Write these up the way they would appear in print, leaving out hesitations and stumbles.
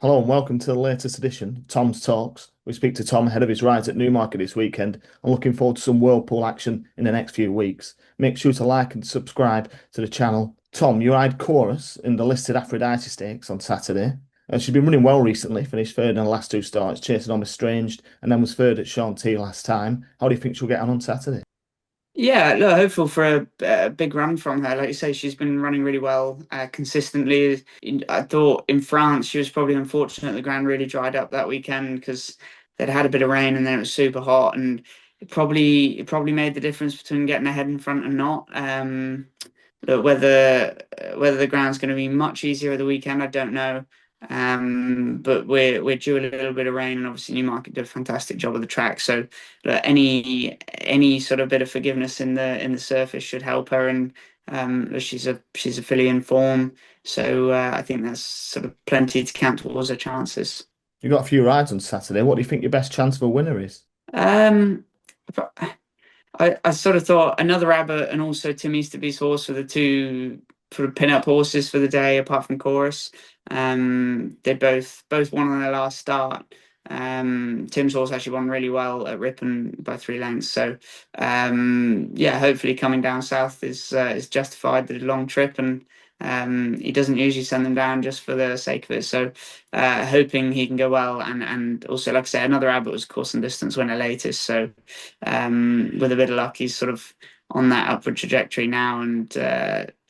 Hello and welcome to the latest edition of Tom's Talks. We speak to Tom ahead of his rides at Newmarket this weekend and looking forward to some Whirlpool action in the next few weeks. Make sure to like and subscribe to the channel. Tom, you ride Chorus in the listed Aphrodite Stakes on Saturday. And she's been running well recently, finished third in the last two starts, chasing on Estranged, and then was third at Sean T last time. How do you think she'll get on Saturday? Yeah, look, hopeful for a big run from her. Like you say, she's been running really well consistently. I thought in France she was probably unfortunate the ground really dried up that weekend because they'd had a bit of rain and then it was super hot, and it probably made the difference between getting ahead in front and not. Look, whether the ground's going to be much easier at the weekend, I don't know. But we're due a little bit of rain, and obviously Newmarket did a fantastic job of the track. So any sort of bit of forgiveness in the surface should help her, and she's a filly in form. So I think that's sort of plenty to count towards her chances. You've got a few rides on Saturday. What do you think your best chance of a winner is? Um, I sort of thought Another Abbot and also Tim Easterby's horse were the two sort of pin-up horses for the day, apart from Chorus. They both won on their last start. Tim's horse actually won really well at Ripon by 3 lengths. So yeah, hopefully coming down south is justified. The long trip, and he doesn't usually send them down just for the sake of it. So hoping he can go well, and also like I say, Another Abbot was course and distance winner latest. So with a bit of luck, he's sort of on that upward trajectory now, and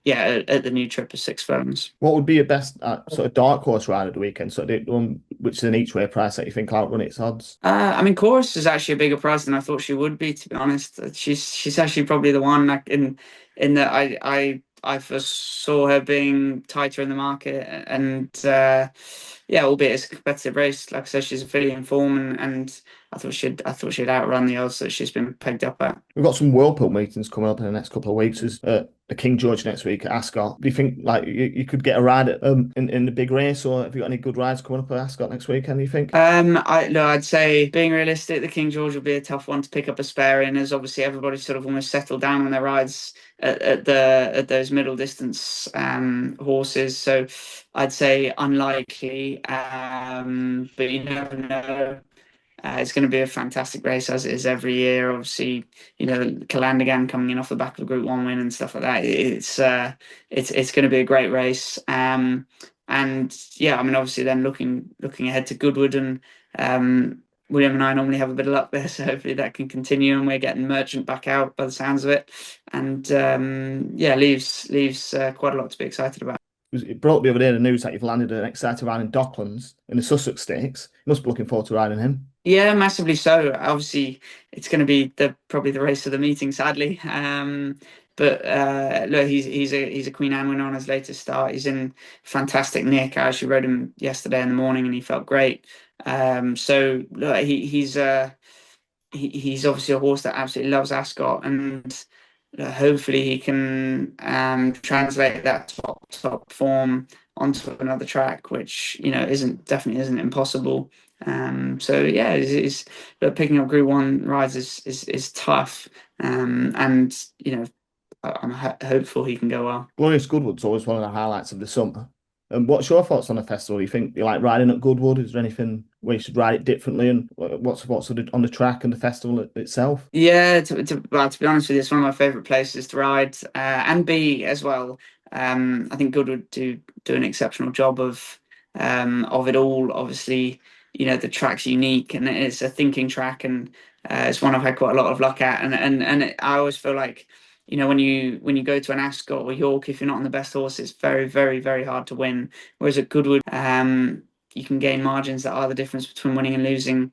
yeah, at the new trip of 6 furlongs. What would be your best sort of dark horse ride at the weekend? Sort of the one which is an each way price that you think outrun its odds? I mean, Chorus is actually a bigger price than I thought she would be. To be honest, she's actually probably the one like, in that I first saw her being tighter in the market, and yeah, albeit it's a competitive race. Like I said, she's a filly in form, and I thought she'd outrun the odds that she's been pegged up at. We've got some Whirlpool meetings coming up in the next couple of weeks. There's the King George next week at Ascot. Do you think like you could get a ride at in the big race, or have you got any good rides coming up at Ascot next weekend? Do you think? I'd say being realistic, the King George will be a tough one to pick up a spare in, as obviously everybody's sort of almost settled down on their rides at those middle distance horses. So I'd say unlikely, but you never know. It's going to be a fantastic race as it is every year. Obviously, Calandigan coming in off the back of a Group One win and stuff like that. It's going to be a great race. And yeah, I mean, obviously, then looking ahead to Goodwood, and William and I normally have a bit of luck there, so hopefully that can continue, and we're getting Merchant back out by the sounds of it, and yeah, leaves quite a lot to be excited about. It brought the other day the news that you've landed an exciting ride in Docklands in the Sussex Stakes. You must be looking forward to riding him. Yeah, massively so. Obviously, it's going to be probably the race of the meeting, sadly. But look, he's a Queen Anne winner on his latest start. He's in fantastic nick. I actually rode him yesterday in the morning, and he felt great. So look, he's obviously a horse that absolutely loves Ascot, and hopefully he can translate that top form onto another track, which isn't definitely isn't impossible. So yeah, picking up Group One rides is tough, and I'm hopeful he can go well. Glorious Goodwood's always one of the highlights of the summer. And what's your thoughts on the festival? You think you like riding at Goodwood? Is there anything where you should ride it differently? And what's on the track and the festival itself? Yeah, to be honest with you, it's one of my favourite places to ride and be as well. I think Goodwood do an exceptional job of it all. Obviously, the track's unique, and it's a thinking track, and it's one I've had quite a lot of luck at. And I always feel like, when you go to an Ascot or York, if you're not on the best horse, it's very, very, very hard to win. Whereas at Goodwood, you can gain margins that are the difference between winning and losing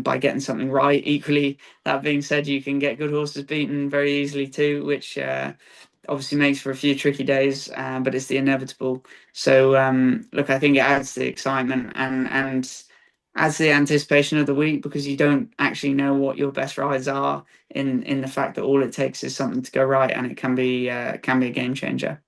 by getting something right. Equally, that being said, you can get good horses beaten very easily too, which obviously makes for a few tricky days, but it's the inevitable. So look, I think it adds to the excitement, and adds to the anticipation of the week, because you don't actually know what your best rides are in the fact that all it takes is something to go right, and it can be a game changer.